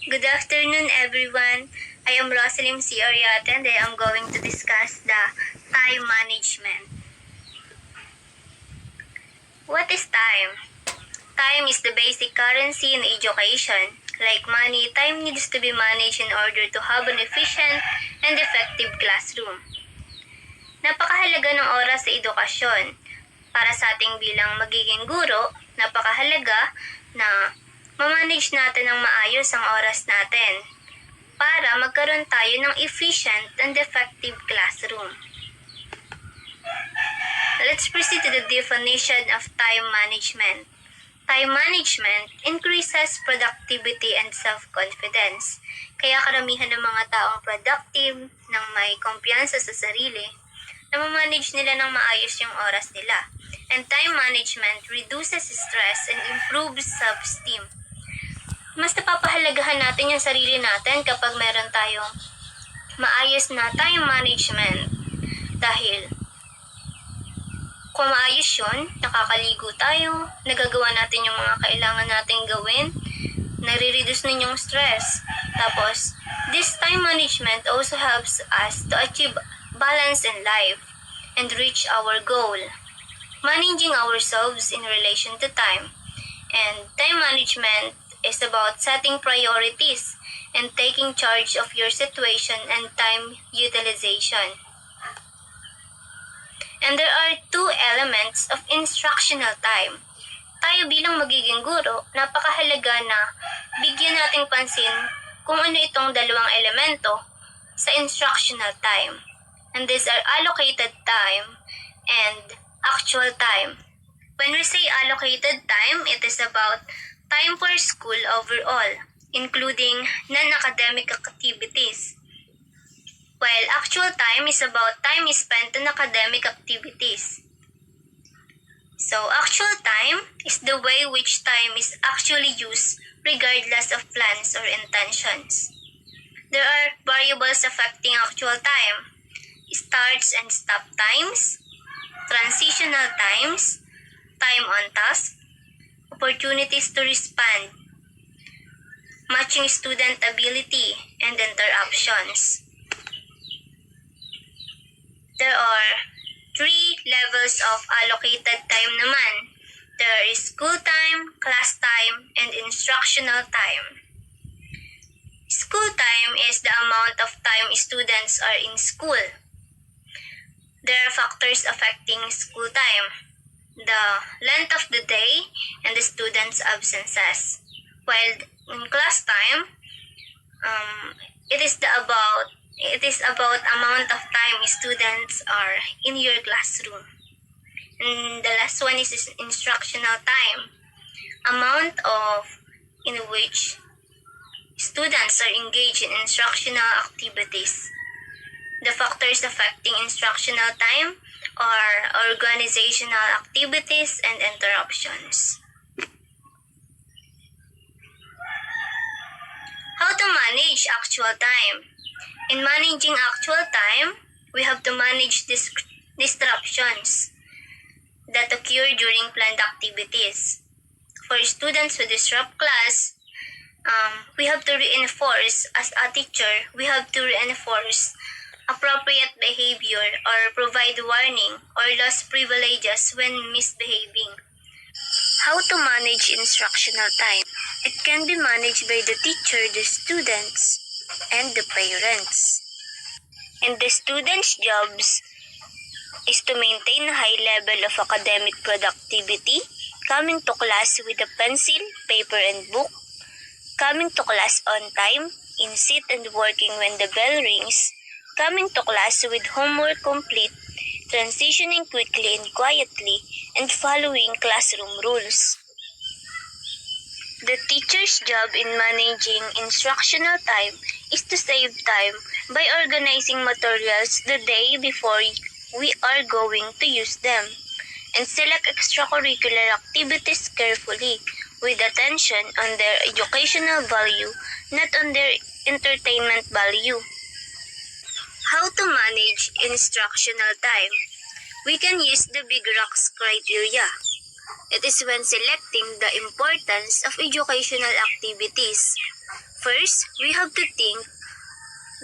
Good afternoon, everyone. I am Rosalim C. Oriate and I am going to discuss the time management. What is time? Time is the basic currency in education. Like money, time needs to be managed in order to have an efficient and effective classroom. Napakahalaga ng oras sa edukasyon. Para sa ating bilang magiging guro, napakahalaga na ma-manage natin ng maayos ang oras natin para magkaroon tayo ng efficient and effective classroom. Let's proceed to the definition of time management. Time management increases productivity and self-confidence. Kaya karamihan ng mga taong productive, nang may kumpiyansa sa sarili, na ma-manage nila ng maayos yung oras nila. And time management reduces stress and improves self-esteem. Mas napapahalagahan natin yung sarili natin kapag meron tayong maayos na time management. Dahil kung maayos yun, nakakaligo tayo, nagagawa natin yung mga kailangan nating gawin, nare-reduce din yung stress. Tapos, this time management also helps us to achieve balance in life and reach our goal. Managing ourselves in relation to time. And time management is about setting priorities and taking charge of your situation and time utilization. And there are two elements of instructional time. Tayo bilang magiging guro, napakahalaga na bigyan nating pansin kung ano itong dalawang elemento sa instructional time. And these are allocated time and actual time. When we say allocated time, it is about time for school overall, including non-academic activities. While actual time is about time spent on academic activities. So, actual time is the way which time is actually used regardless of plans or intentions. There are variables affecting actual time. Starts and stop times, transitional times, time on task, opportunities to respond, matching student ability, and interruptions. There are 3 levels of allocated time naman. There is school time, class time, and instructional time. School time is the amount of time students are in school. There are factors affecting school time. The length of the day and the students' absences. While in class time, it is about amount of time students are in your classroom. And the last one is instructional time. Amount of in which students are engaged in instructional activities. The factors affecting instructional time are organizational activities and interruptions. How to manage actual time? In managing actual time, we have to manage disruptions that occur during planned activities. For students who disrupt class, we have to reinforce, as a teacher, we have to reinforce appropriate behavior or provide warning or lost privileges when misbehaving. How to manage instructional time? It can be managed by the teacher, the students, and the parents. And the students' jobs is to maintain a high level of academic productivity, coming to class with a pencil, paper, and book, coming to class on time, in seat and working when the bell rings, coming to class with homework complete, transitioning quickly and quietly, and following classroom rules. The teacher's job in managing instructional time is to save time by organizing materials the day before we are going to use them, and select extracurricular activities carefully with attention on their educational value, not on their entertainment value. How to manage instructional time? We can use the Big Rocks criteria. It is when selecting the importance of educational activities. First, we have to think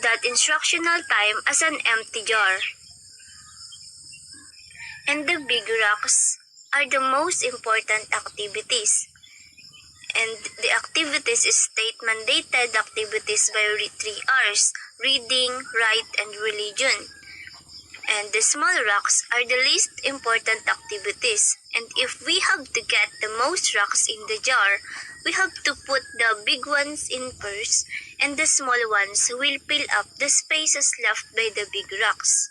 that instructional time as an empty jar. And the big rocks are the most important activities. And the activities is state-mandated activities by 3 Rs: reading, write, and religion. And the small rocks are the least important activities. And if we have to get the most rocks in the jar, we have to put the big ones in first, and the small ones will fill up the spaces left by the big rocks.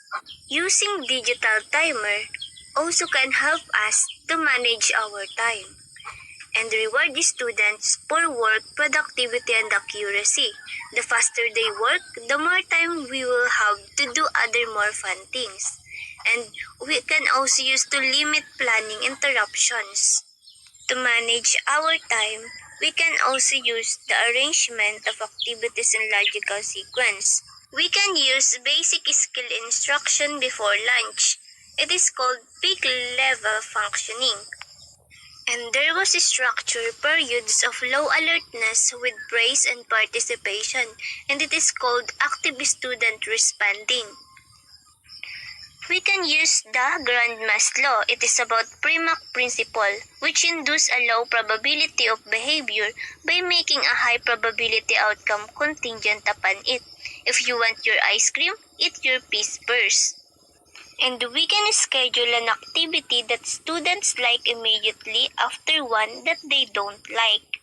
Using digital timer also can help us to manage our time and reward the students for work, productivity, and accuracy. The faster they work, the more time we will have to do other more fun things. And we can also use to limit planning interruptions. To manage our time, we can also use the arrangement of activities in logical sequence. We can use basic skill instruction before lunch. It is called peak level functioning. And there was structured periods of low alertness with praise and participation, and it is called active student responding. We can use the Grandma's law. It is about Premack principle, which induces a low probability of behavior by making a high probability outcome contingent upon it. If you want your ice cream, eat your piece first. And we can schedule an activity that students like immediately after one that they don't like.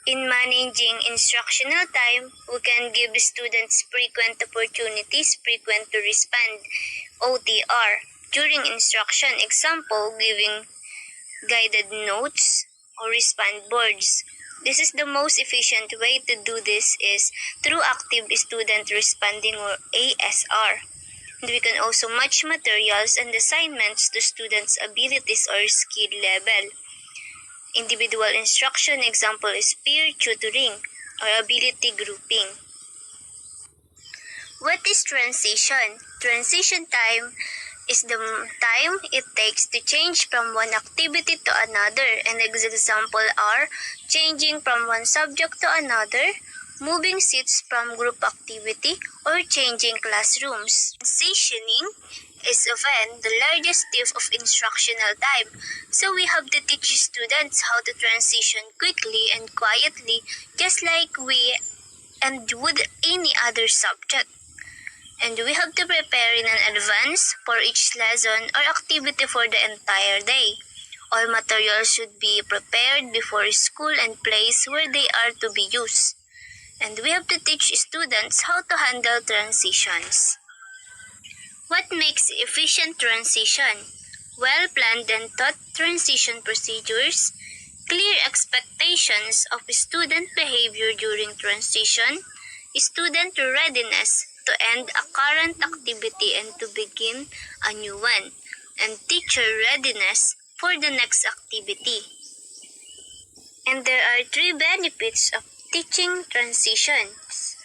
In managing instructional time, we can give students frequent opportunities, frequent to respond, OTR, during instruction. Example, giving guided notes or respond boards. This is the most efficient way to do this is through active student responding or ASR. And we can also match materials and assignments to students' abilities or skill level. Individual instruction example is peer tutoring or ability grouping. What is transition? Transition time is the time it takes to change from one activity to another, and examples are changing from one subject to another, moving seats from group activity, or changing classrooms. Transitioning is often the largest thief of instructional time, so we have to teach students how to transition quickly and quietly, just like we and would any other subject. And we have to prepare in advance for each lesson or activity for the entire day. All materials should be prepared before school and place where they are to be used. And we have to teach students how to handle transitions. What makes efficient transition? Well-planned and taught transition procedures, clear expectations of student behavior during transition, student readiness to end a current activity and to begin a new one, and teacher readiness for the next activity. And there are 3 benefits of teaching transitions.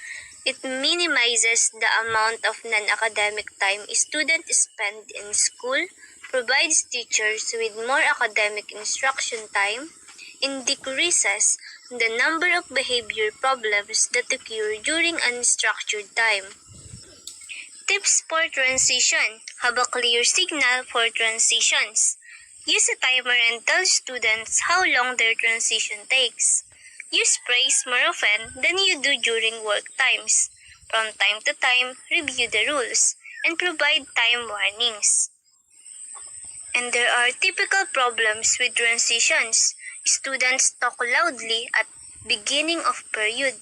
It minimizes the amount of non-academic time students spend in school, provides teachers with more academic instruction time, and decreases the number of behavior problems that occur during unstructured time. Tips for transition. Have a clear signal for transitions. Use a timer and tell students how long their transition takes. Use praise more often than you do during work times. From time to time, review the rules and provide time warnings. And there are typical problems with transitions. Students talk loudly at beginning of period.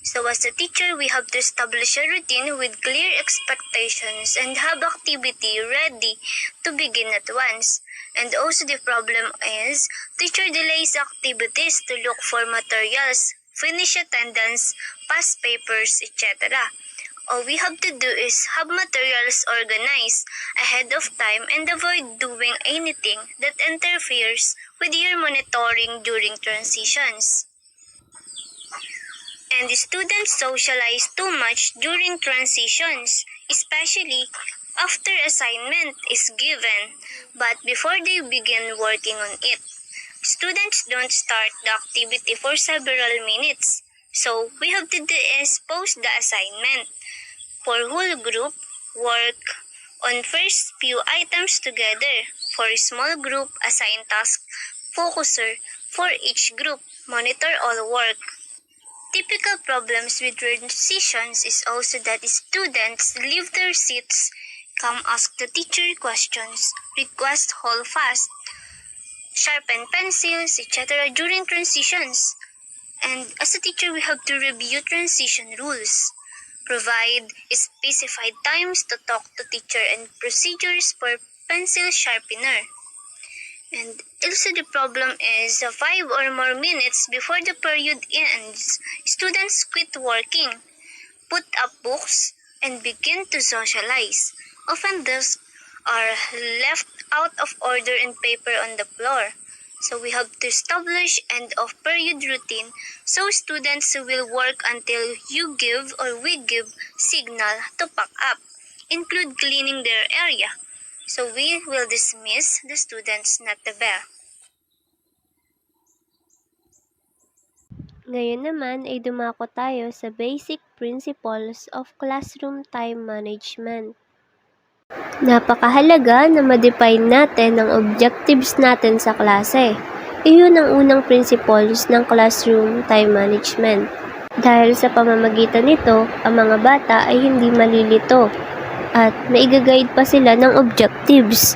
So as a teacher, we have to establish a routine with clear expectations and have activity ready to begin at once. And also the problem is, teacher delays activities to look for materials, finish attendance, pass papers, etc. All we have to do is have materials organized ahead of time and avoid doing anything that interferes with your monitoring during transitions. And students socialize too much during transitions, especially after assignment is given, but before they begin working on it. Students don't start the activity for several minutes. So we have to dispose the assignment. For whole group, work on first few items together. For small group, assign task focuser for each group. Monitor all work. Typical problems with transitions is also that students leave their seats, come ask the teacher questions, request hold fast, sharpen pencils, etc. during transitions. And as a teacher, we have to review transition rules, provide specified times to talk to teacher and procedures for pencil sharpener. And also the problem is 5 or more minutes before the period ends, students quit working, put up books, and begin to socialize. Often these are left out of order and paper on the floor. So we have to establish end of period routine so students will work until you give or we give signal to pack up. Include cleaning their area. So we will dismiss the students, not the bell. Ngayon naman ay dumako tayo sa basic principles of classroom time management. Napakahalaga na ma-define natin ang objectives natin sa klase. Iyon ang unang principles ng classroom time management. Dahil sa pamamagitan nito, ang mga bata ay hindi malilito at maigagayad pa sila ng objectives.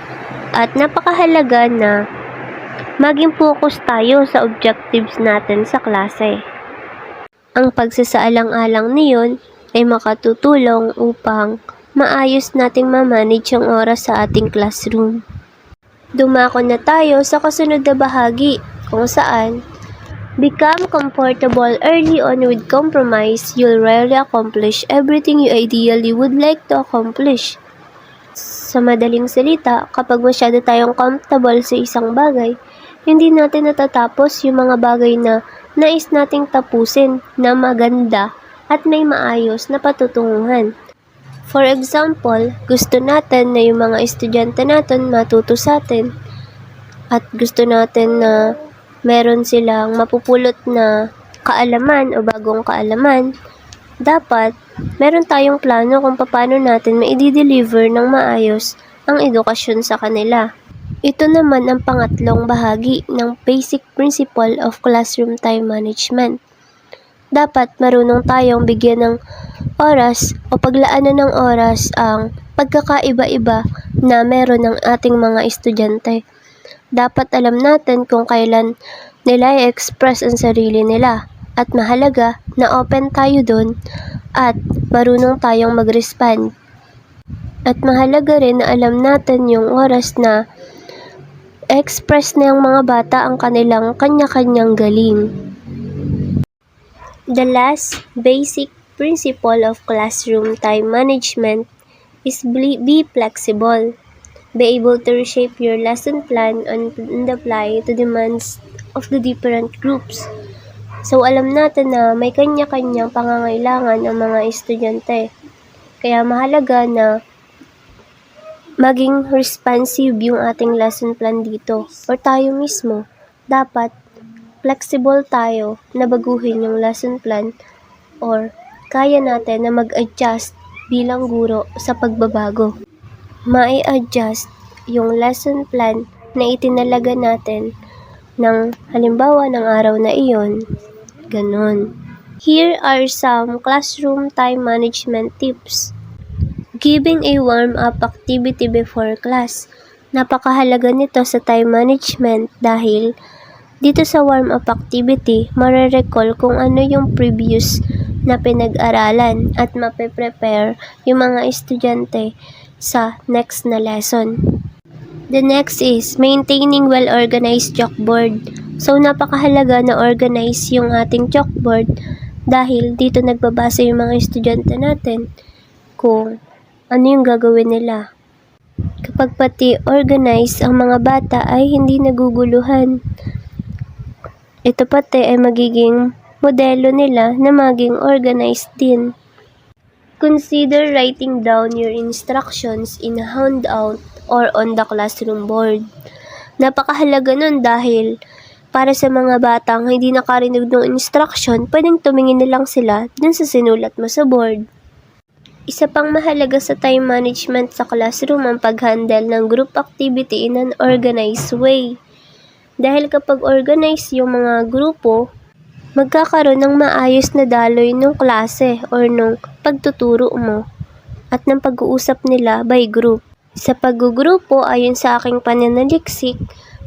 At napakahalaga na maging focus tayo sa objectives natin sa klase. Ang pagsasaalang-alang niyon ay makatutulong upang maayos nating ma-manage ang oras sa ating classroom. Dumako na tayo sa kasunod na bahagi kung saan become comfortable early on with compromise, you'll rarely accomplish everything you ideally would like to accomplish. Sa madaling salita, kapag masyado tayong comfortable sa isang bagay, hindi natin natatapos yung mga bagay na nais nating tapusin na maganda at may maayos na patutunguhan. For example, gusto natin na yung mga estudyante natin matuto sa atin at gusto natin na meron silang mapupulot na kaalaman o bagong kaalaman. Dapat meron tayong plano kung paano natin maidi-deliver ng maayos ang edukasyon sa kanila. Ito naman ang pangatlong bahagi ng basic principle of classroom time management. Dapat marunong tayong bigyan ng oras o paglaanan ng oras ang pagkakaiba-iba na meron ng ating mga estudyante. Dapat alam natin kung kailan nila i-express ang sarili nila at mahalaga na open tayo dun at marunong tayong mag-respond. At mahalaga rin na alam natin yung oras na express na yung mga bata ang kanilang kanya-kanyang galing. The last basic principle of classroom time management is be flexible. Be able to reshape your lesson plan and apply to demands of the different groups. So alam natin na may kanya-kanyang pangangailangan ang mga estudyante. Kaya mahalaga na maging responsive yung ating lesson plan dito. Or tayo mismo, dapat flexible tayo na baguhin yung lesson plan or kaya natin na mag-adjust bilang guro sa pagbabago. Mai-adjust yung lesson plan na itinalaga natin ng halimbawa ng araw na iyon. Ganon. Here are some classroom time management tips. Giving a warm-up activity before class. Napakahalaga nito sa time management dahil dito sa warm-up activity, mare-recall kung ano yung previous na pinag-aralan at mape-prepare yung mga estudyante sa next na lesson. The next is maintaining well-organized chalkboard. So, napakahalaga na organize yung ating chalkboard dahil dito nagbabasa yung mga estudyante natin kung ano yung gagawin nila. Kapag pati organize ang mga bata ay hindi naguguluhan. Ito pati ay magiging modelo nila na maging organized din. Consider writing down your instructions in a handout or on the classroom board. Napakahalaga nun dahil Para sa mga batang hindi nakarinig ng instruction, pwedeng tumingin na lang sila dun sa sinulat mo sa board. Isa pang mahalaga sa time management sa classroom ang pag-handle ng group activity in an organized way. Dahil kapag organized yung mga grupo, magkakaroon ng maayos na daloy ng klase or ng pagtuturo mo at ng pag-uusap nila by group. Sa paggugrupo, ayon sa aking pananaliksik,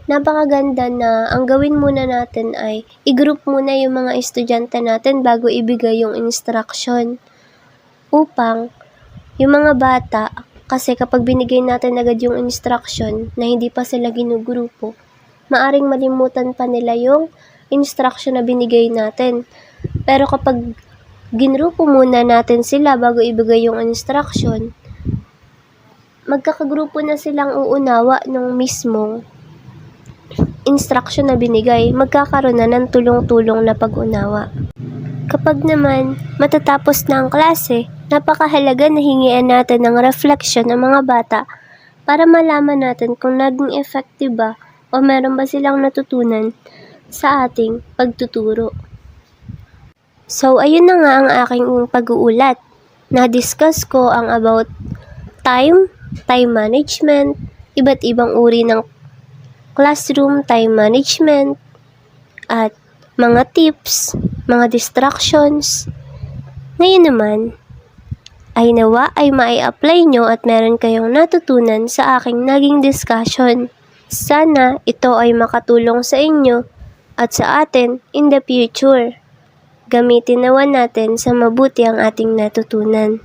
napakaganda na ang gawin muna natin ay i-group muna yung mga estudyante natin bago ibigay yung instruction. Upang yung mga bata, kasi kapag binigay natin agad yung instruction na hindi pa sila ginugrupo, maaring malimutan pa nila yung instruction na binigay natin. Pero kapag ginrupo muna natin sila bago ibigay yung instruction, magkakagrupo na silang uunawa ng mismong instruction na binigay. Magkakaroon na ng tulong-tulong na pag-unawa. Kapag naman matatapos na ang klase, napakahalaga na hingian natin ng reflection ng mga bata para malaman natin kung naging effective ba o meron ba silang natutunan sa ating pagtuturo. So, ayun na nga ang aking pag-uulat. Na-discuss ko ang about time management, iba't ibang uri ng classroom time management, at mga tips, mga distractions. Ngayon naman, ay nawa ay mai-apply nyo at meron kayong natutunan sa aking naging discussion. Sana ito ay makatulong sa inyo at sa atin in the future. Gamitin nawa natin sa mabuti ang ating natutunan.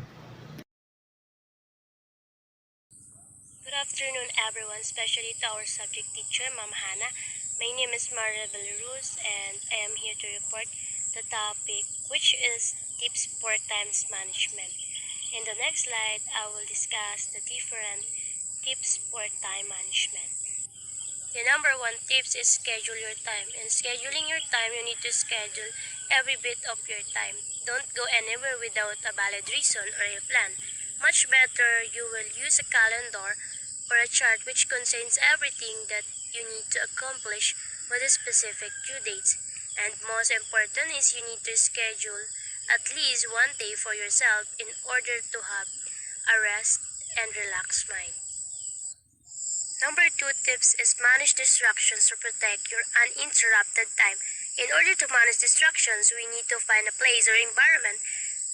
Good afternoon everyone, especially to our subject teacher, Ma'am Hannah. My name is Maria Belarus and I am here to report the topic, which is tips for time management. In the next slide, I will discuss the different tips for time management. The number one tips is schedule your time. In scheduling your time, you need to schedule every bit of your time. Don't go anywhere without a valid reason or a plan. Much better, you will use a calendar or a chart which contains everything that you need to accomplish with a specific due dates. And most important is you need to schedule at least one day for yourself in order to have a rest and relaxed mind. Number two tips is manage distractions to protect your uninterrupted time. In order to manage distractions, we need to find a place or environment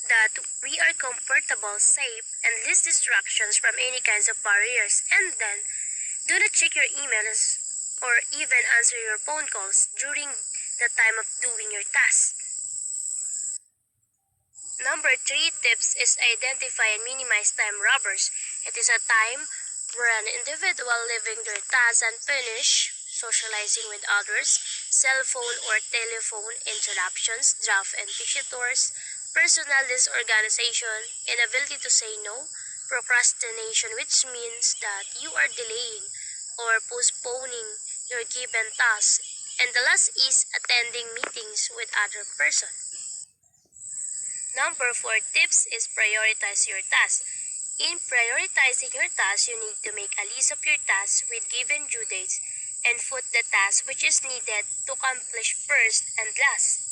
that we are comfortable, safe, and least distractions from any kinds of barriers. And then, do not check your emails or even answer your phone calls during the time of doing your task. Number three tips is identify and minimize time robbers. It is a time where an individual leaving their tasks unfinished, socializing with others, cell phone or telephone interruptions, draft and visitors, personal disorganization, inability to say no, procrastination, which means that you are delaying or postponing your given task, and the last is attending meetings with other person. Number four tips is prioritize your tasks. In prioritizing your tasks, you need to make a list of your tasks with given due dates and put the task which is needed to accomplish first and last.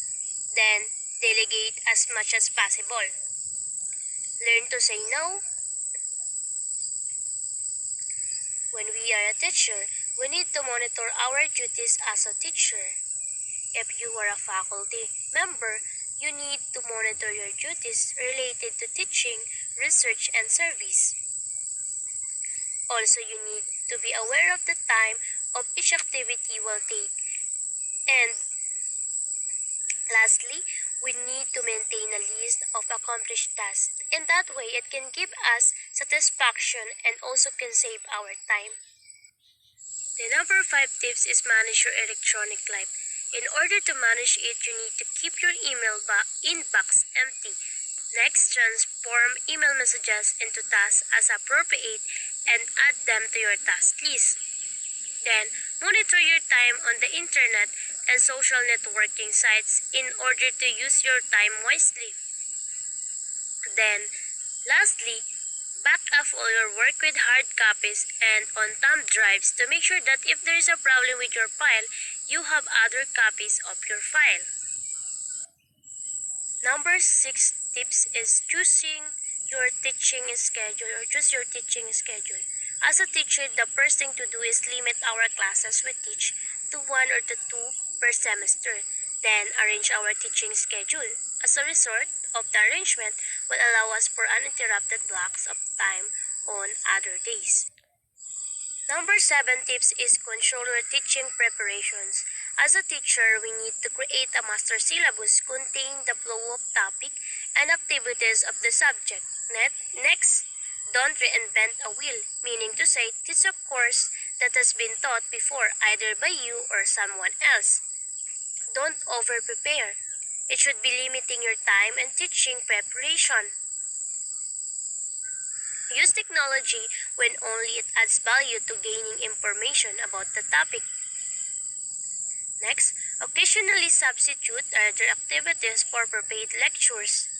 Then, delegate as much as possible. Learn to say no. When we are a teacher, we need to monitor our duties as a teacher. If you are a faculty member, you need to monitor your duties related to teaching, research, and service. Also, you need to be aware of the time of each activity will take. And lastly, we need to maintain a list of accomplished tasks. In that way, it can give us satisfaction and also can save our time. The number five tips is manage your electronic life. In order to manage it, you need to keep your email inbox empty. Next, transform email messages into tasks as appropriate and add them to your task list. Then, monitor your time on the internet and social networking sites in order to use your time wisely. Then, lastly, back up all your work with hard copies and on thumb drives to make sure that if there is a problem with your file, you have other copies of your file. Number 6 tips is choosing your teaching schedule or choose your teaching schedule. As a teacher, the first thing to do is limit our classes we teach to 1 or to 2 per semester. Then arrange our teaching schedule. As a result of the arrangement will allow us for uninterrupted blocks of time on other days. Number 7 tips is control your teaching preparations. As a teacher, we need to create a master syllabus containing the flow of topic and activities of the subject. Next, don't reinvent a wheel, meaning to say teach a course that has been taught before either by you or someone else. Don't over-prepare. It should be limiting your time and teaching preparation. Use technology when only it adds value to gaining information about the topic. Next, occasionally substitute other activities for prepaid lectures.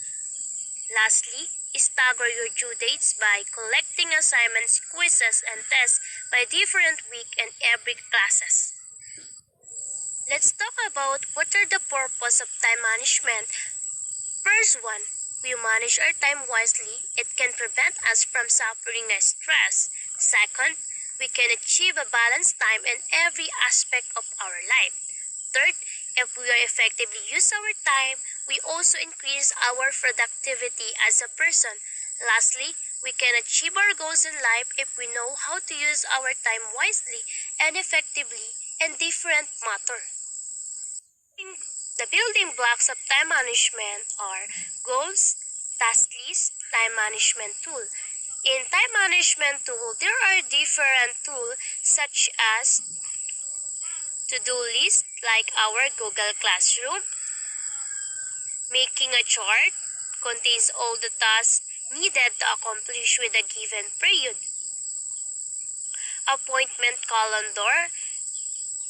Lastly, stagger your due dates by collecting assignments, quizzes, and tests by different week and every classes. Let's talk about what are the purpose of time management. First one, we manage our time wisely. It can prevent us from suffering stress. Second, we can achieve a balanced time in every aspect of our life. Third, if we effectively use our time, we also increase our productivity as a person. Lastly, we can achieve our goals in life if we know how to use our time wisely and effectively in different matter. The building blocks of time management are goals, task list, time management tool. In time management tool, there are different tools such as to-do list like our Google Classroom. Making a chart contains all the tasks needed to accomplish with a given period. Appointment calendar,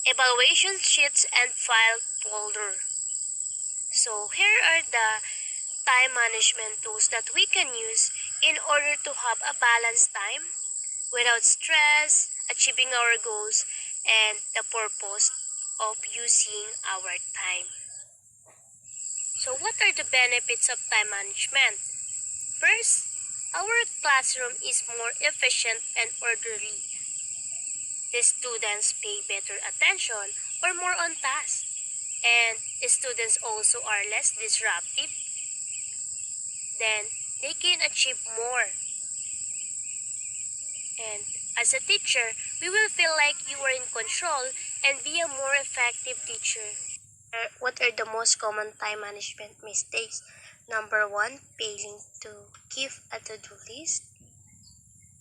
evaluation sheets, and file folder. So here are the time management tools that we can use in order to have a balanced time without stress, achieving our goals, and the purpose of using our time. So what are the benefits of time management? First, our classroom is more efficient and orderly. The students pay better attention or more on task. And students also are less disruptive. Then they can achieve more. And as a teacher, we will feel like you are in control and be a more effective teacher. What are the most common time management mistakes? Number 1, failing to keep a to-do list.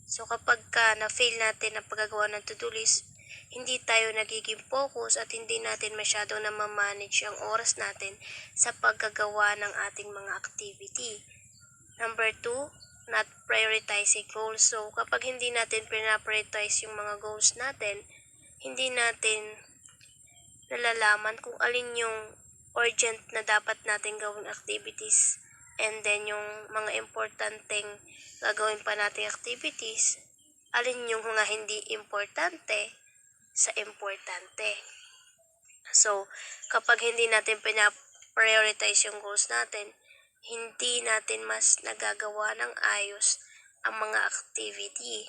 So kapag na-fail natin ang paggagawa ng to-do list, hindi tayo nagiging focus at hindi natin masyadong na-manage ang oras natin sa paggagawa ng ating mga activity. Number 2, not prioritizing goals. So kapag hindi natin pina-prioritize yung mga goals natin, hindi natin nalalaman kung alin yung urgent na dapat natin gawing activities and then yung mga importanteng gagawin pa nating activities, alin yung mga hindi importante sa importante. So, kapag hindi natin pina-prioritize yung goals natin, hindi natin mas nagagawa ng ayos ang mga activity.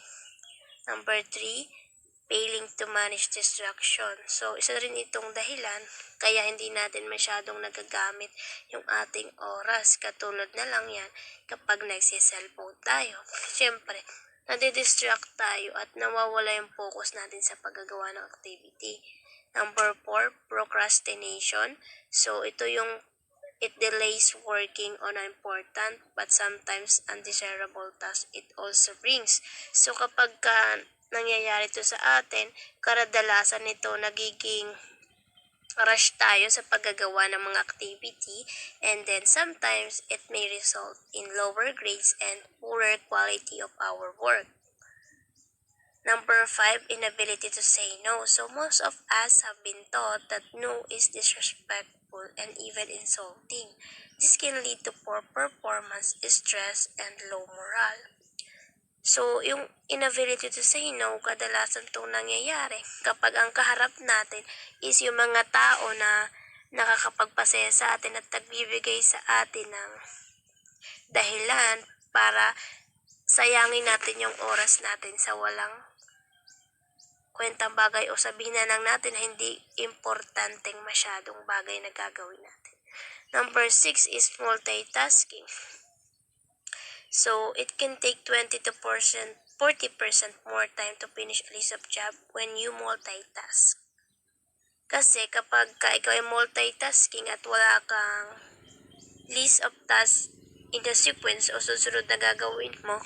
Number 3, failing to manage distraction. So, isa rin itong dahilan kaya hindi natin masyadong nagagamit yung ating oras. Katulad na lang yan kapag nagsiselfone tayo. Siyempre, nadidistract tayo at nawawala yung focus natin sa paggagawa ng activity. Number 4, procrastination. So, ito yung it delays working on an important but sometimes undesirable task it also brings. So, kapag nangyayari ito sa atin, kadalasan nito nagiging rush tayo sa paggagawa ng mga activity and then sometimes it may result in lower grades and poorer quality of our work. Number 5, inability to say no. So most of us have been taught that no is disrespectful and even insulting. This can lead to poor performance, stress, and low morale. So, yung inability to say no, kadalasan itong nangyayari kapag ang kaharap natin is yung mga tao na nakakapagpasaya sa atin at nagbibigay sa atin ng dahilan para sayangin natin yung oras natin sa walang kwentang bagay o sabihin na lang natin na hindi importanteng masyadong bagay na gagawin natin. Number 6 is multitasking. So, it can take 20 to 40% more time to finish a list of job when you multitask. Kasi kapag ikaw ay multitasking at wala kang list of tasks in the sequence o susunod na gagawin mo,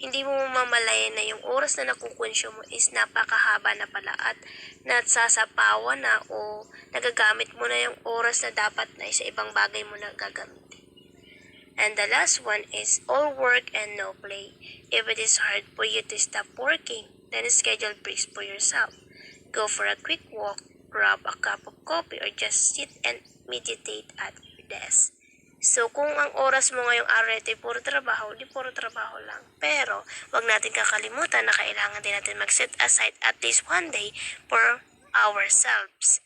hindi mo mamalayan na yung oras na nakukonsume mo is napakahaba na pala at nasasapawan na o nagagamit mo na yung oras na dapat na sa ibang bagay mo na gagamitin. And the last one is all work and no play. If it is hard for you to stop working, then schedule breaks for yourself. Go for a quick walk, grab a cup of coffee, or just sit and meditate at your desk. So, kung ang oras mo ngayong araw ay puro trabaho, di puro trabaho lang. Pero, wag natin kakalimutan na kailangan din natin mag-set aside at least one day for ourselves.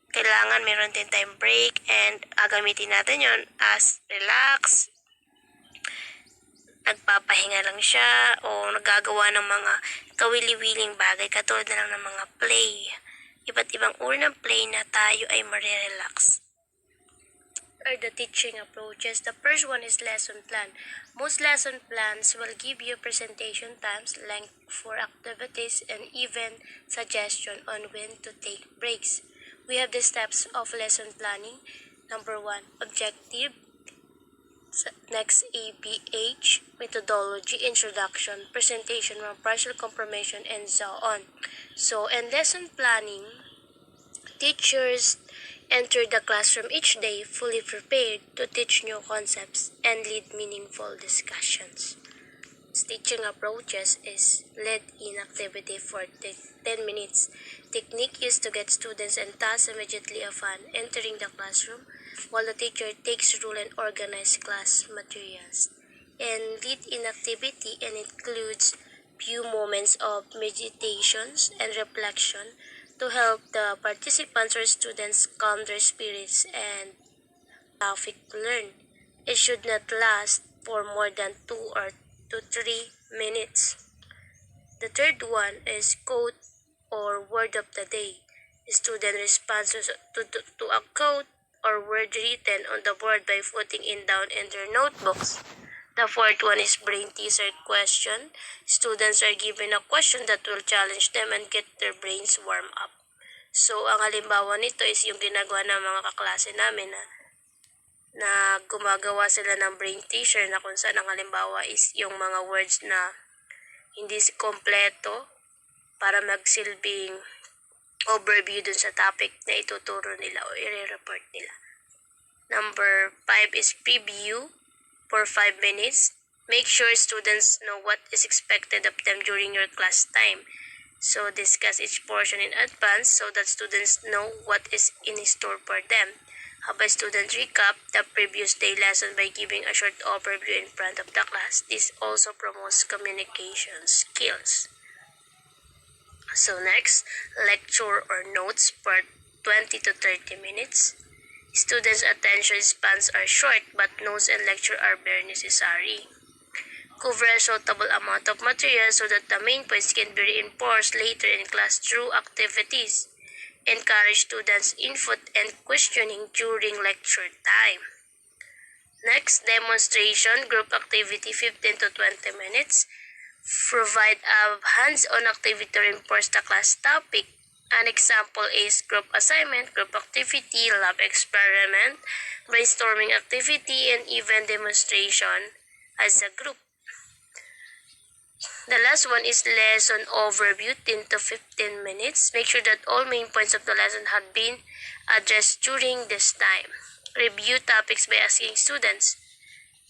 Kailangan meron din tayong break and gagamitin natin yon as relax, nagpapahinga lang siya o nagagawa ng mga kawili-wiling bagay katulad na lang ng mga play. Iba't ibang uri ng play na tayo ay marirelax. Are the teaching approaches. The first one is lesson plan. Most lesson plans will give you presentation times, length for activities, and even suggestion on when to take breaks. We have the steps of lesson planning. Number 1, objective. Next, ABH, methodology, introduction, presentation, partial confirmation, and so on. So, in lesson planning, teachers enter the classroom each day fully prepared to teach new concepts and lead meaningful discussions. Teaching approaches is lead-in activity for 10 minutes. Technique used to get students and tasks immediately upon entering the classroom while the teacher takes rule and organize class materials. And lead-in activity and includes few moments of meditations and reflection to help the participants or students calm their spirits and topic to learn. It should not last for more than 2 to 3 minutes. The third one is quote or word of the day. The student responds to a quote or word written on the board by putting it down in their notebooks. The fourth one is brain teaser question. Students are given a question that will challenge them and get their brains warm up. So, ang halimbawa nito is yung ginagawa ng mga kaklase namin na gumagawa sila ng brain teaser na kung saan ang halimbawa is yung mga words na hindi kompleto para magsilbing overview dun sa topic na ituturo nila o i-report nila. Number 5 is preview for 5 minutes. Make sure students know what is expected of them during your class time. So, discuss each portion in advance so that students know what is in store for them. Have a student recap the previous day lesson by giving a short overview in front of the class. This also promotes communication skills. So next, lecture or notes for 20 to 30 minutes. Students' attention spans are short but notes and lecture are very necessary. Cover a suitable amount of material so that the main points can be reinforced later in class through activities. Encourage students' input and questioning during lecture time. Next, demonstration, group activity 15 to 20 minutes. Provide a hands-on activity to reinforce the class topic. An example is group assignment, group activity, lab experiment, brainstorming activity, and even demonstration as a group. The last one is lesson overview, 10 to 15 minutes. Make sure that all main points of the lesson have been addressed during this time. Review topics by asking students,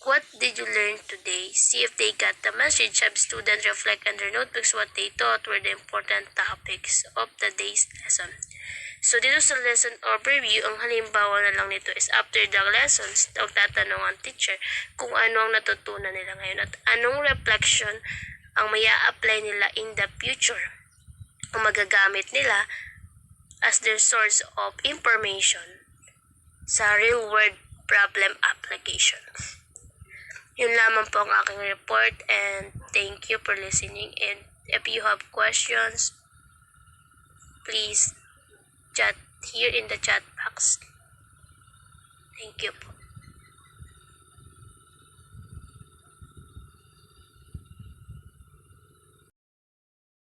what did you learn today? See if they got the message. Have students reflect on their notebooks what they thought were the important topics of the day's lesson. So, dito sa lesson overview, ang halimbawa na lang nito is after the lessons, tatanong ang teacher kung ano ang natutunan nila ngayon at anong reflection ang maya apply nila in the future. Ang magagamit nila as their source of information sa real-world problem application. Yun lamang po ang aking report and thank you for listening. And if you have questions, please chat here in the chat box. Thank you po.